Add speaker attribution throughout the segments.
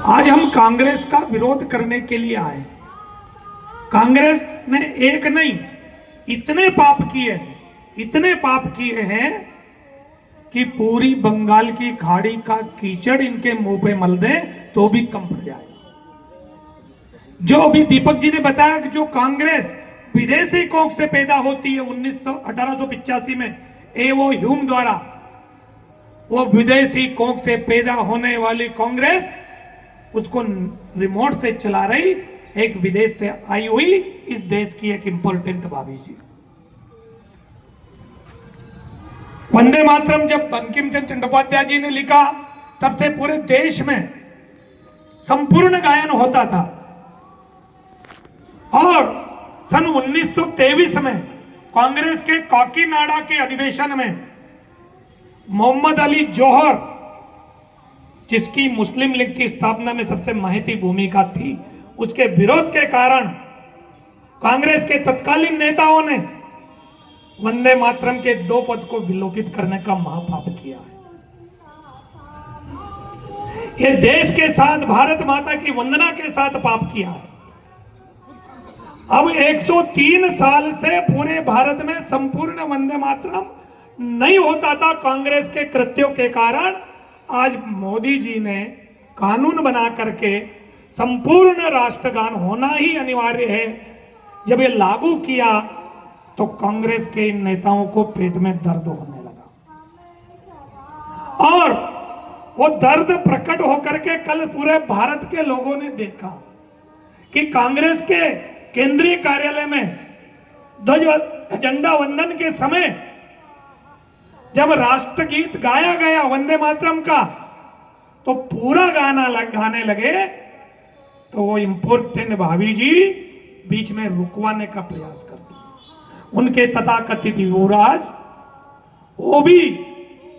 Speaker 1: आज हम कांग्रेस का विरोध करने के लिए आए। कांग्रेस ने एक नहीं इतने पाप किए हैं कि पूरी बंगाल की खाड़ी का कीचड़ इनके मुंह पे मल दें तो भी कम पड़ जाए। जो अभी दीपक जी ने बताया कि जो कांग्रेस विदेशी कोख से पैदा होती है 1885 में एवो ह्यूम द्वारा, वो विदेशी कोख से पैदा होने वाली कांग्रेस उसको रिमोट से चला रही एक विदेश से आई हुई इस देश की एक इंपॉर्टेंट भाभी जी। वंदे मातरम जब बंकिम चंद्र चट्टोपाध्याय जी ने लिखा तब से पूरे देश में संपूर्ण गायन होता था। और सन 1923 में कांग्रेस के काकीनाडा के अधिवेशन में मोहम्मद अली जौहर, जिसकी मुस्लिम लीग की स्थापना में सबसे महती भूमिका थी, उसके विरोध के कारण कांग्रेस के तत्कालीन नेताओं ने वंदे मातरम के 2 पद को विलोपित करने का महापाप किया है। यह देश के साथ भारत माता की वंदना के साथ पाप किया है। अब 103 साल से पूरे भारत में संपूर्ण वंदे मातरम नहीं होता था कांग्रेस के कृत्यों के कारण। आज मोदी जी ने कानून बना करके संपूर्ण राष्ट्रगान होना ही अनिवार्य है। जब ये लागू किया तो कांग्रेस के इन नेताओं को पेट में दर्द होने लगा और वो दर्द प्रकट होकर के कल पूरे भारत के लोगों ने देखा कि कांग्रेस के केंद्रीय कार्यालय में ध्वज झंडा वंदन के समय जब राष्ट्रगीत गाया गया वंदे मातरम का तो पूरा गाना गाने लगे तो वो इंपोर्टेंट भाभी जी बीच में रुकवाने का प्रयास करती है। उनके तथाकथित युवराज वो भी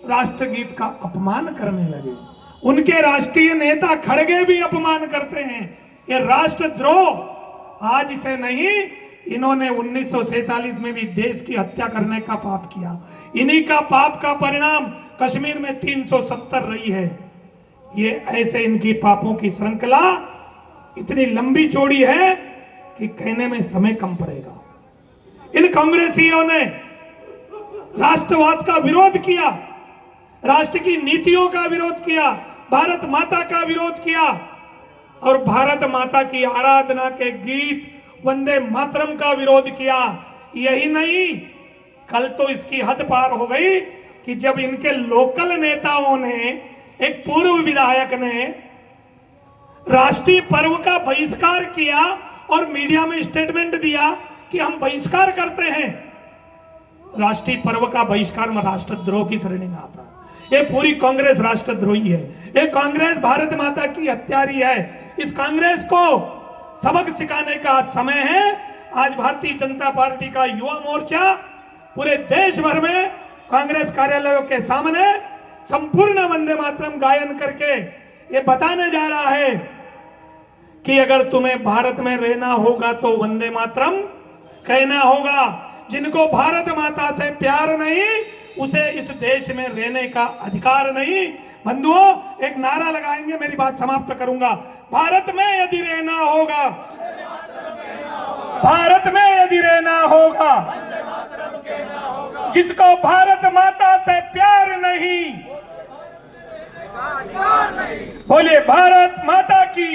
Speaker 1: राष्ट्रगीत का अपमान करने लगे। उनके राष्ट्रीय नेता खड़गे भी अपमान करते हैं। ये राष्ट्रद्रोह आज इसे नहीं, इन्होंने 1947 में भी देश की हत्या करने का पाप किया। इन्हीं का पाप का परिणाम कश्मीर में 370 रही है। ये ऐसे इनकी पापों की श्रृंखला इतनी लंबी चौड़ी है कि कहने में समय कम पड़ेगा। इन कांग्रेसियों ने राष्ट्रवाद का विरोध किया, राष्ट्र की नीतियों का विरोध किया, भारत माता का विरोध किया और भारत माता की आराधना के गीत वंदे मातरम का विरोध किया। यही नहीं, कल तो इसकी हद पार हो गई कि जब इनके लोकल नेताओं ने, एक पूर्व विधायक ने राष्ट्रीय पर्व का बहिष्कार किया और मीडिया में स्टेटमेंट दिया कि हम बहिष्कार करते हैं। राष्ट्रीय पर्व का बहिष्कार में राष्ट्रद्रोह की श्रेणी में आता है। ये पूरी कांग्रेस राष्ट्रद्रोही है। ये कांग्रेस भारत माता की हत्यारी है। इस कांग्रेस को सबक सिखाने का समय है। आज भारतीय जनता पार्टी का युवा मोर्चा पूरे देश भर में कांग्रेस कार्यालयों के सामने संपूर्ण वंदे मातरम गायन करके ये बताने जा रहा है कि अगर तुम्हें भारत में रहना होगा तो वंदे मातरम कहना होगा। जिनको भारत माता से प्यार नहीं, उसे इस देश में रहने का अधिकार नहीं। बंधुओं, एक नारा लगाएंगे, मेरी बात समाप्त करूंगा। भारत में यदि रहना होगा, भारत में यदि रहना होगा, जिसको भारत माता से प्यार नहीं, बोलिए भारत माता की।